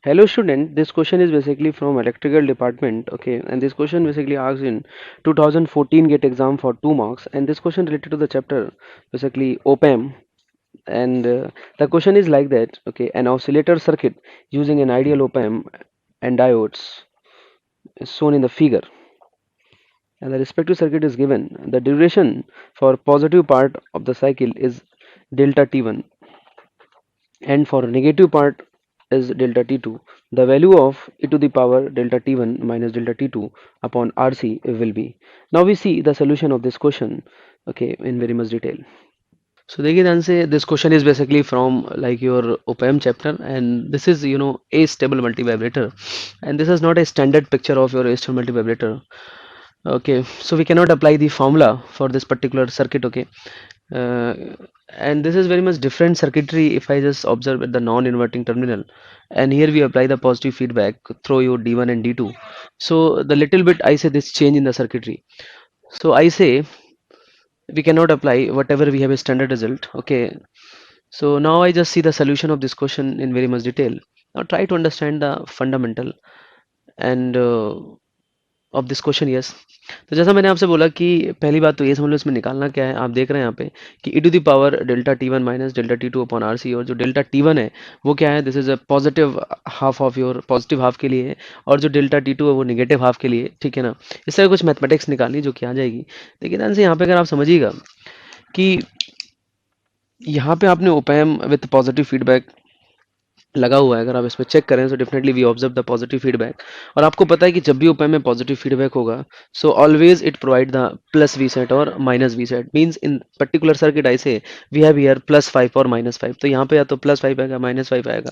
Hello student, this question is basically from electrical department, okay, and this question basically asked in 2014 GATE exam for 2 marks, and this question related to the chapter basically op-amp, and the question is like that, okay, an oscillator circuit using an ideal op-amp and diodes is shown in the figure, and the respective circuit is given. The duration for positive part of the cycle is delta t1, and for negative part is delta t2. The value of e to the power delta t1 minus delta t2 upon rc will be. Now we see the solution of this question, okay, in very much detail. So देखिए ध्यान से, this question is basically from like your OPM chapter, and this is a stable multivibrator, and this is not a standard picture of your a stable multivibrator. Okay, so we cannot apply the formula for this particular circuit, okay. uh, and this is very much different circuitry if I just observe at the non-inverting terminal, and here we apply the positive feedback through your d1 and d2. So the little bit I say this change in the circuitry, so I say we cannot apply whatever we have a standard result, okay. So now I just see the solution of this question in very much detail. Now try to understand the fundamental and of this question yes. तो जैसा मैंने आपसे बोला कि पहली बात तो ये समझ लो इसमें निकालना क्या है। आप देख रहे हैं यहाँ पे कि e to the power delta T one minus delta T two upon R C, और जो डेल्टा टी वन है वो क्या है, this is a positive half of your positive half के लिए है, और जो डेल्टा टी टू है वो निगेटिव हाफ के लिए, ठीक है ना। इस तरह कुछ मैथमेटिक्स निकालनी जो कि आ जाएगी। लेकिन ध्यान से यहाँ पे अगर आप समझिएगा कि यहाँ पे आपने ओपैम विथ पॉजिटिव फीडबैक लगा हुआ है, अगर आप इसमें चेक करें तो definitely we observe the positive feedback. और आपको पता है कि जब भी ओपैम्प में पॉजिटिव फीडबैक होगा, so always it provide the plus V sat और minus V sat. Means in particular circuit I say we have here +5 और -5, तो यहाँ पे या तो +5 आएगा -5 आएगा।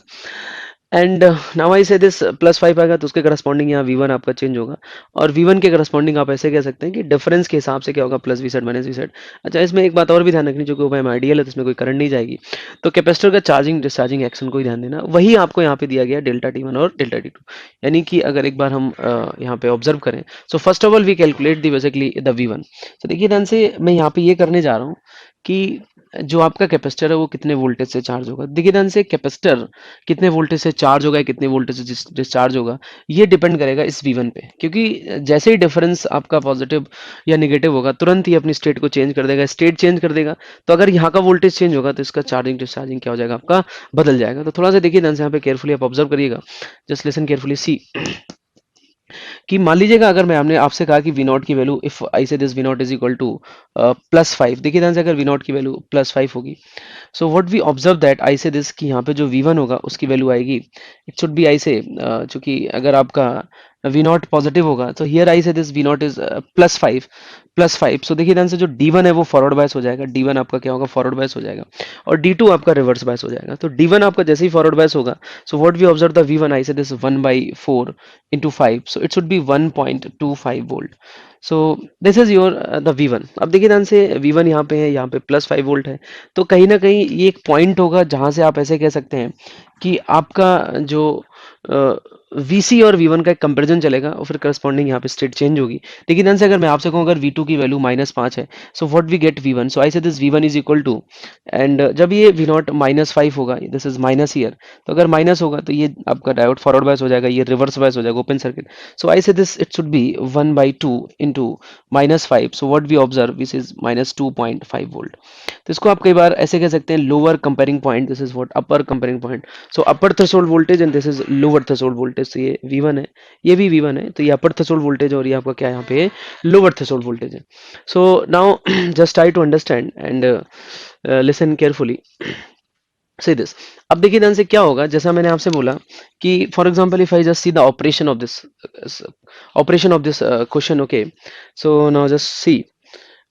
And now I say this +5 आएगा तो उसके करस्पॉन्डिंग यहाँ V1 आपका चेंज होगा, और V1 के करस्पॉन्डिंग आप ऐसे कह सकते हैं कि डिफरेंस के हिसाब से क्या होगा, plus V sat minus V sat. अच्छा, इसमें एक बात और भी ध्यान रखनी, जो कि ओपैम्प आइडियल है तो इसमें कोई करंट नहीं जाएगी, तो कैपेसिटर का चार्जिंग डिस्चार्जिंग एक्शन को ही ध्यान देना। वही आपको यहाँ पे दिया गया डेल्टा टी1 और डेल्टा टी टू। यानी कि अगर एक बार हम यहाँ पे ऑब्जर्व करें, so first of all we calculate the basically the V1। तो देखिए ध्यान से, मैं यहाँ पे ये करने जा रहा हूँ कि जो आपका कैपेसिटर है वो कितने वोल्टेज से चार्ज होगा। देखिए ध्यान से, कैपेसिटर कितने वोल्टेज से चार्ज होगा, कितने वोल्टेज से डिस्चार्ज होगा, ये डिपेंड करेगा इस V1 पे, क्योंकि जैसे ही डिफरेंस आपका पॉजिटिव या नेगेटिव होगा, तुरंत ही अपनी स्टेट को चेंज कर देगा, स्टेट चेंज कर देगा। तो अगर यहाँ का वोल्टेज चेंज होगा तो इसका चार्जिंग डिस्चार्जिंग क्या हो जाएगा, आपका बदल जाएगा। तो थोड़ा सा देखिए ध्यान से, यहाँ पे केयरफुली आप ऑब्जर्व करिएगा, जस्ट लिसन केयरफुली सी, कि मान लीजिएगा अगर मैं हमने आपसे कहा कि वी नॉट की value, if I say this V naught is equal to +5। देखिए ध्यान से, अगर वी नॉट की वैल्यू +5 होगी, so what we observe that I say this, कि यहाँ पे जो V1 होगा उसकी वैल्यू आएगी, इट शुड बी आई से, चूंकि अगर आपका वी नॉट पॉजिटिव होगा तो here I say this V naught is +5। सो देखिए ध्यान से, जो D1 है वो फॉरवर्ड बायस हो जाएगा, D1 आपका क्या होगा, फॉरवर्ड बायस हो जाएगा, और D2 आपका रिवर्स बायस हो जाएगा। तो D1 आपका जैसे ही फॉरवर्ड बायस होगा, so what we observe the V1 I say this 1/4 into 5, so it should be 1.25 volt. So this is your the V1। अब देखिए ध्यान से, V1 यहाँ पे है, यहाँ पे +5 वोल्ट है, तो कहीं ना कहीं ये एक पॉइंट होगा जहां से आप ऐसे कह सकते हैं कि आपका जो VC और V1 का एक कंपैरिजन चलेगा, और फिर करस्पॉन्डिंग यहाँ पे स्टेट चेंज होगी। देखिए ध्यान से, अगर मैं आपसे कहूँ अगर V2 की वैल्यू -5 है, so what we get V1, so I say this V1 is equal to, and जब ये V0 -5 होगा, दिस इज माइनस ईयर, तो अगर माइनस होगा तो ये आपका डायोड फॉरवर्ड बायस हो जाएगा, ये रिवर्स बायस हो जाएगा, open circuit. So I say this it should be 1/2 into -5, so what we observe this is -2.5 volt. तो इसको आप कई बार ऐसे कह सकते हैं, lower comparing point, this is what upper comparing point. So upper threshold voltage and this is lower threshold voltage. तो ये V1 है, ये भी V1 है, तो ये अपर थ्रेशोल्ड वोल्टेज और ये आपका क्या है, यहाँ पे लोअर थ्रेशोल्ड वोल्टेज है। So now just try to understand and listen carefully, see this. अब देखिए ध्यान से क्या होगा, जैसा मैंने आपसे बोला कि for example if I just see the operation of this question, okay. So now just see,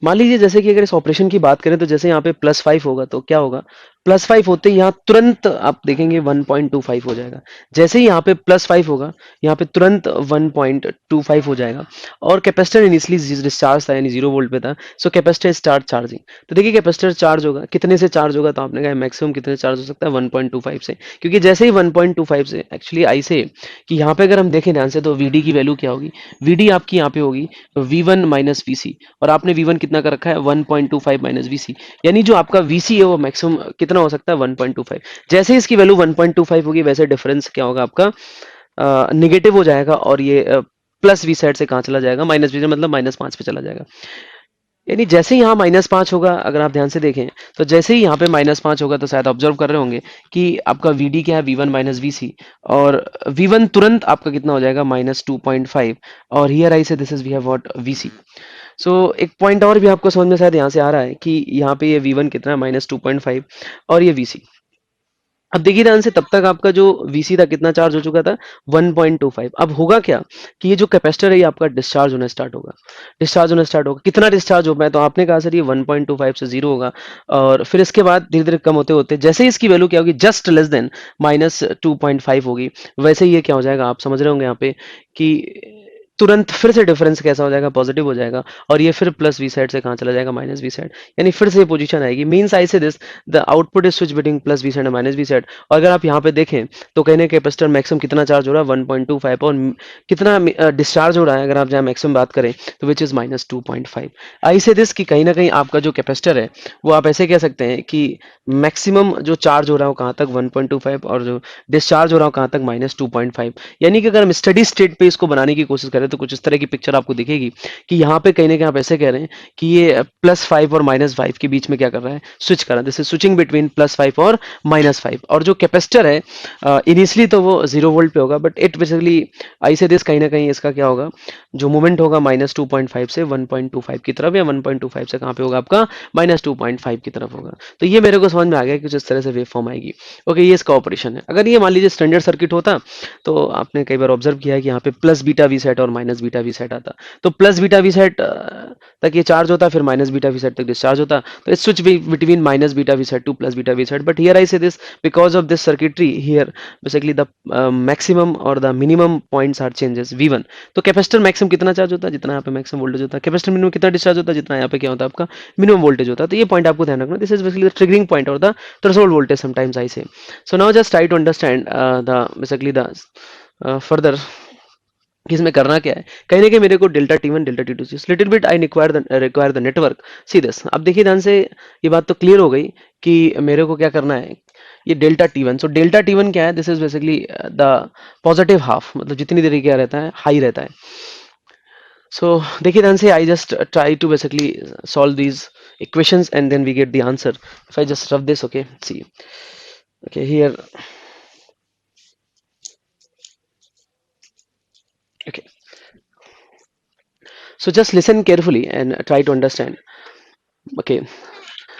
मान लीजिए जैसे कि अगर इस ऑपरेशन की बात करें, तो जैसे यहाँ पे +5 होगा तो क्या होगा, +5 होते ही यहाँ तुरंत आप देखेंगे 1.25 हो जाएगा। जैसे ही यहाँ पे +5 होगा, यहाँ पे तुरंत 1.25 हो जाएगा, और कैपेसिटर इनिशियली डिस्चार्ज था, यानी 0 वोल्ट पे था, सो कैपेसिटर स्टार्ट चार्जिंग। तो देखिए कैपेसिटर चार्ज होगा, कितने से चार्ज होगा, तो आपने कहा मैक्सिमम कितने चार्ज हो सकता है, 1.25 से, क्योंकि जैसे ही 1.25 से एक्चुअली आई से कि यहाँ पे अगर हम देखें ध्यान से, तो VD की वैल्यू क्या होगी, VD आपकी यहाँ पे होगी V1 माइनस VC, और आपने V1 कितना कर रखा है, 1.25 माइनस VC, यानी जो आपका VC है वो मैक्सिमम कितना कितना हो सकता है 1.25। जैसे ही इसकी वैल्यू 1.25 होगी वैसे डिफरेंस क्या होगा आपका निगेटिव हो जाएगा और ये प्लस वी साइड से कहाँ चला जाएगा, माइनस वी से, मतलब -5 पे चला जाएगा। यानी जैसे ही यहाँ -5 होगा, अगर आप ध्यान से देखें तो जैसे ही यहाँ पे -5 होगा तो शायद ऑब्जर्व कर रहे होंगे कि आपका VD क्या है, V1 माइनस VC, और V1 तुरंत आपका कितना हो जाएगा -2.5, और here I say this is we have what VC। सो एक पॉइंट और भी आपको समझ में शायद यहाँ से आ रहा है कि यहाँ पे ये V1 कितना है -2.5 और ये VC। अब देखिए ध्यान से, तब तक आपका जो VC था कितना चार्ज हो चुका था 1.25। अब होगा क्या कि ये जो कैपेसिटर है ये आपका डिस्चार्ज होना स्टार्ट होगा, डिस्चार्ज होना स्टार्ट होगा। कितना डिस्चार्ज हो पाए, तो आपने कहा सर ये 1.25 से जीरो होगा, और फिर इसके बाद धीरे धीरे कम होते होते जैसे ही इसकी वैल्यू क्या होगी जस्ट लेस देन -2.5 होगी, वैसे ही ये क्या हो जाएगा आप समझ रहे होंगे यहाँ पे कि तुरंत फिर से डिफरेंस कैसा हो जाएगा, पॉजिटिव हो जाएगा, और ये फिर प्लस वी साइड से कहाँ चला जाएगा, माइनस वी साइड। यानी फिर से ये पोजीशन आएगी। Means I say this the output is switch between plus V side and minus V side. और अगर आप यहाँ पे देखें तो कहने कैपेसिटर मैक्सिमम कितना चार्ज हो रहा है 1.25, और कितना डिस्चार्ज हो रहा है अगर आप जहाँ मैक्सिमम बात करें तो which is -2.5। I say this कि कहीं ना कहीं आपका जो कैपेसिटर है वो आप ऐसे कह सकते हैं कि मैक्सिमम जो चार्ज हो रहा हो कहाँ तक 1.25, और जो डिस्चार्ज हो रहा हो कहाँ तक -2.5। यानी कि अगर हम स्टडी स्टेट पे इसको बनाने की कोशिश करें तो कुछ इस तरह की पिक्चर आपको दिखेगी कि यहाँ पे कहीं ना कहीं आप ऐसे कह रहे हैं कि ये +5 और -5 के बीच में क्या कर रहा है, स्विच कर रहा है। दिस इज स्विचिंग बिटवीन +5 और -5। और जो कैपेसिटर है इनिशियली तो वो 0 वोल्ट पे होगा, but it basically I say this कहीं ना कहीं इसका क्या होगा, जो मूवमेंट होगा -2.5 से 1.25 की तरफ, या 1.25 से कहाँ पे होगा आपका -2.5 की तरफ होगा। तो ये मेरे को समझ में आ गया कि कुछ इस तरह से वेव फॉर्म आएगी। ओके, ये इसका ऑपरेशन है। अगर ये मान लीजिए स्टैंडर्ड सर्किट होता तो आपने कई बार ऑब्जर्व किया है कि यहाँ पे प्लस बीटा वी सेट और माइनस बीटा वी सेट आता, तो प्लस बीटा वी सेट तक ये चार्ज होता, फिर माइनस बीटा वी सेट तक डिस्चार्ज होता, तो it switch between minus beta V sat to plus beta V sat. But here I say this because of this circuitry here basically the maximum और the minimum points are changes V1। तो capacitor maximum कितना charge होता है जितना यहाँ पे maximum voltage होता है, कैपेसिटर मिनिमम कितना डिस्चार्ज होता है जितना यहाँ पे क्या होता है आपका मिनिमम वोल्टेज होता है। तो ये पॉइंट आपको ध्यान रखना, this is basically the triggering point और the threshold voltage sometimes I say. So now just try to understand the basically the further कि इसमें करना क्या है। कहीं ना कहीं मेरे को डेल्टा T1 डेल्टा T2 चाहिए, little bit I require the network, C this. अब देखिए ध्यान से, ये बात तो क्लियर हो गई कि मेरे को क्या करना है, ये delta T1। So delta T1 क्या है, this is basically the positive half, मतलब जितनी देर क्या रहता है, हाई रहता है। सो देखिए ध्यान से, I just try to basically solve these equations and then we get the answer. If I just rub this, okay, see, okay, here, okay, so just listen carefully and try to understand, okay।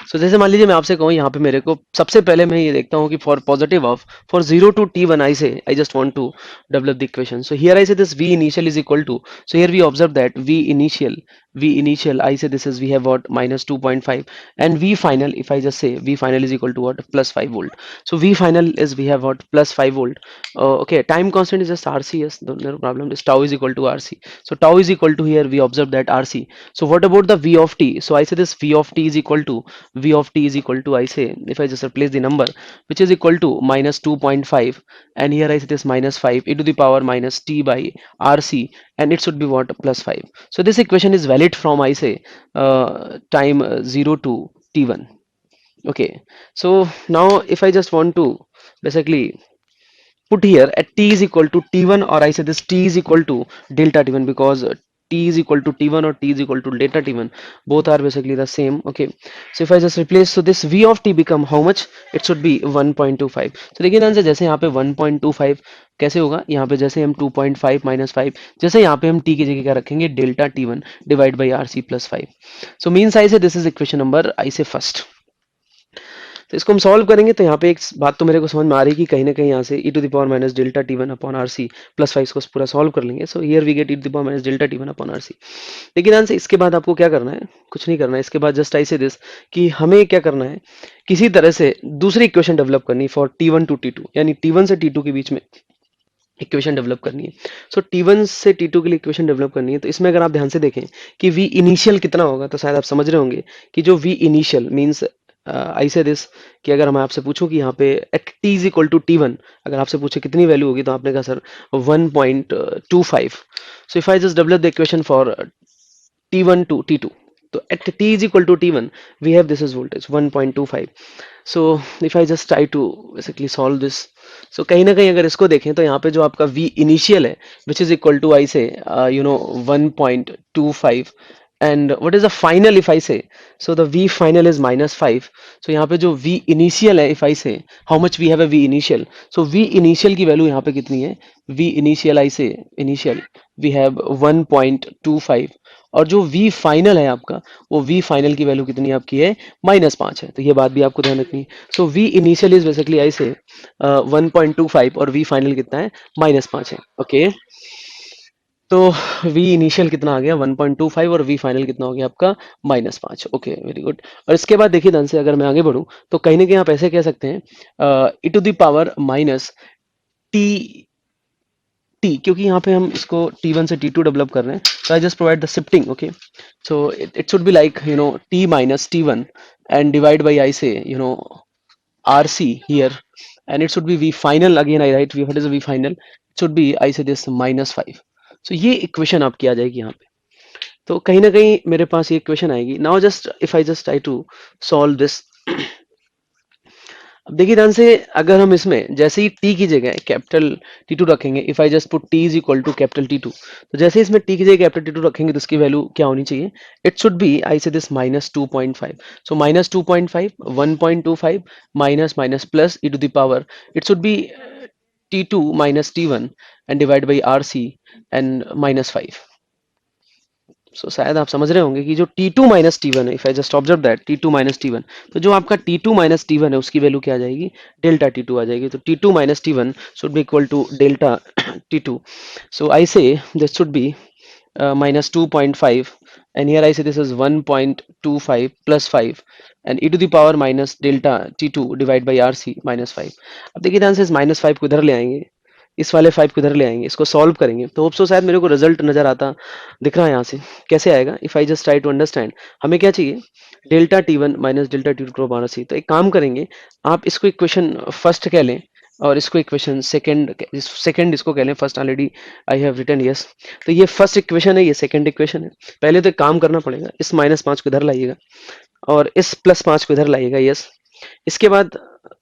सो जैसे मान लीजिए मैं आपसे कहूँ यहाँ पे मेरे को सबसे पहले मैं ये देखता हूँ कि for positive of for 0 to T1 I say I just want to develop the equation. So here I say this V initial is equal to, so here we observe that V initial I say this is we have what -2.5, and V final, if I just say V final is equal to what +5 volt. So V final is we have what +5 volt. Okay, time constant is just RC, yes, no problem, this tau is equal to RC. So tau is equal to, here we observe that RC. So what about the V of t? So I say this V of t is equal to, I say, if I just replace the number, which is equal to -2.5, and here I say this -5 e to the power minus t by RC, and it should be what +5. So this equation is valid from, I say, time 0 to T1. Okay, so now if I just want to basically put here at t is equal to T1, or I say this t is equal to delta T1, because t is equal to T1 or t is equal to delta T1, both are basically the same. Okay, so if I just replace, so this v of t become how much, it should be 1.25. so देखिए ध्यान से, जैसे यहाँ पे 1.25 कैसे होगा, यहाँ पे जैसे हम 2.5 -5, जैसे यहाँ पे हम t की जगह क्या रखेंगे, delta T1 divide by RC + 5. So means I say this is equation number आई से फर्स्ट। तो इसको हम सॉल्व करेंगे तो यहाँ पे एक बात तो मेरे को समझ में आ रही है कि कहीं ना कहीं यहाँ से e to the power minus delta T1 upon RC + 5 इसको पूरा सॉल्व कर लेंगे। So here we get e to the power minus delta T1 upon RC। लेकिन ध्यान से, इसके बाद आपको क्या करना है, कुछ नहीं करना है। इसके बाद जस्ट आई से दिस कि हमें क्या करना है, किसी तरह से दूसरी इक्वेशन डेवलप करनी फॉर T1 to T2, यानी T1 से T2 के बीच में इक्वेशन डेवलप करनी है। सो T1 से T2 के लिए इक्वेशन डेवलप करनी है। तो इसमें अगर आप ध्यान से देखें कि V इनिशियल कितना होगा, तो शायद आप समझ रहे होंगे कि जो V initial means I say this कि अगर मैं आपसे पूछूं कि यहाँ पे at t is equal to T1, अगर आपसे पूछे कितनी वैल्यू होगी, तो आपने कहा sir 1.25। So if I just develop the equation for T1 to T2, तो at t is equal to t1 we have this is voltage 1.25. so if I just try to basically solve this, so कहीं ना कहीं अगर इसको देखें तो यहाँ पे जो आपका v initial है which is equal to I say 1.25 and what is the final if I say, so the v final is -5. so यहाँ पे जो v initial है if I say how much we have a v initial, so v initial की value यहाँ पे कितनी है, v initial I say initial we have 1.25 और जो v फाइनल है आपका वो v फाइनल की वैल्यू कितनी आपकी है -5 है, तो ये बात भी आपको ध्यान रखनी है. सो v initial is basically I से 1.25 और v फाइनल कितना है -5 है. ओके तो v इनिशियल कितना आ गया 1.25 और v फाइनल कितना हो गया आपका -5. Okay very good. और इसके बाद देखिए ध्यान से अगर मैं आगे बढ़ूं तो कहीं ना कहीं आप ऐसे कह सकते हैं e to the power minus t t, क्योंकि यहाँ पे हम इसको t1 से t2 डेवलप कर रहे हैं, so I just provide the shifting. okay so it should be like t minus t1 and divide by I say rc here and it should be v final again I write v, what is the v final, it should be I say this -5. so ये equation आपकी आ जाएगी यहाँ पे. तो कहीं ना कहीं मेरे पास ये इक्वेशन आएगी. Now just if I just try to solve this. अब देखिए ध्यान से अगर हम इसमें जैसे ही t की जगह कैपिटल T2 रखेंगे, if I just put t is equal to capital T2, तो जैसे इसमें t की जगह कैपिटल T2 रखेंगे तो इसकी वैल्यू क्या होनी चाहिए, it should be I say this -2.5. सो -2.5 1.25 minus minus plus e to the power it should be T2 minus T1 and divide by RC and -5. सो शायद आप समझ रहे होंगे कि जो T2 माइनस T1 है, if I just observe that T2 minus T1, तो जो आपका T2 माइनस T1 है उसकी वैल्यू क्या आ जाएगी, डेल्टा T2 आ जाएगी. तो T2 minus T1 should be equal to delta T2. So I say this should be -2.5 and here I say this is 1.25 plus 5 and e to the power minus delta T2 divided by RC -5. अब देखिए ध्यान से इस -5 को इधर ले आएंगे, इस वाले 5 को इधर ले आएंगे, इसको सॉल्व करेंगे तो होप सो शायद मेरे को रिजल्ट नजर आता दिख रहा है. यहाँ से कैसे आएगा, if I just try to understand, हमें क्या चाहिए, delta T1 minus delta T2 minus C. तो एक काम करेंगे, आप इसको इक्वेशन फर्स्ट कह लें और इसको इक्वेशन सेकंड इसको कह लें. First already I have written yes. तो ये फर्स्ट इक्वेशन है, ये सेकंड इक्वेशन है. पहले तो एक काम करना पड़ेगा, इस -5 को इधर लाइएगा और इस +5 को इधर लाइएगा यस. इसके बाद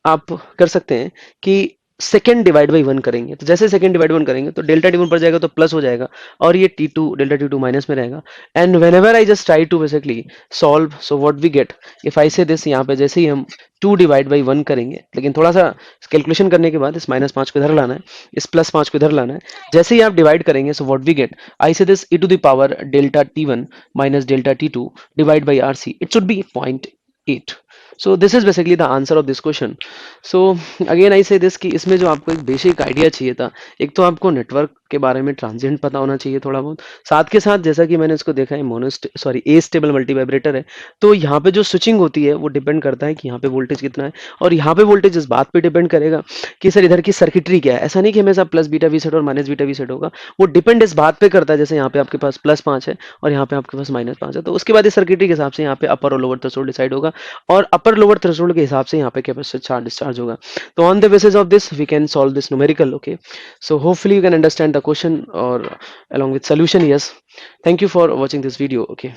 आप कर सकते हैं कि सेकेंड डिवाइड बाई 1 करेंगे, तो जैसे सेकेंड डिवाइड 1 करेंगे तो डेल्टा T1 पर जाएगा तो प्लस हो जाएगा और ये T2 डेल्टा T2 माइनस में रहेगा. And whenever I just try to basically solve, so what we get if I say this, यहाँ पे जैसे ही हम 2 डिवाइड बाई 1 करेंगे, लेकिन थोड़ा सा कैलकुलेशन करने के बाद इस -5 को इधर लाना है, इस +5 को इधर लाना है. जैसे ही आप डिवाइड करेंगे, so what we get I say this e to the power delta T1 minus delta T2 divide by RC, it should be 0.8. so this is basically the answer of this question. so again I say this कि इसमें जो आपको एक basic idea चाहिए था, एक तो आपको नेटवर्क के बारे में ट्रांजिएंट पता होना चाहिए थोड़ा बहुत, साथ के साथ जैसा कि मैंने इसको देखा है ए स्टेबल मल्टी वाइब्रेटर है, तो यहाँ पे जो स्विचिंग होती है वो डिपेंड करता है कि यहाँ पे वोल्टेज कितना है और यहाँ पे वोल्टेज इस बात पे डिपेंड करेगा कि सर इधर की सर्किटरी क्या है. ऐसा नहीं कि हमेशा प्लस बीटा वी सेट और माइनस बीटा वी सेट होगा, वो डिपेंड इस बात पे करता है. जैसे यहाँ पे आपके पास +5 है और यहाँ पे आपके पास -5 है, तो उसके बाद इस सर्किटरी के हिसाब से यहाँ पे अपर और लोअर थ्रेशोल्ड डिसाइड होगा और अपर लोअर थ्रेशोल्ड के हिसाब से यहाँ पे कैपेसिटर चार्ज डिस्चार्ज होगा. तो on the basis of this we can solve this numerical. Okay, so hopefully you can understand the question or along with solution. Yes, thank you for watching this video. Okay.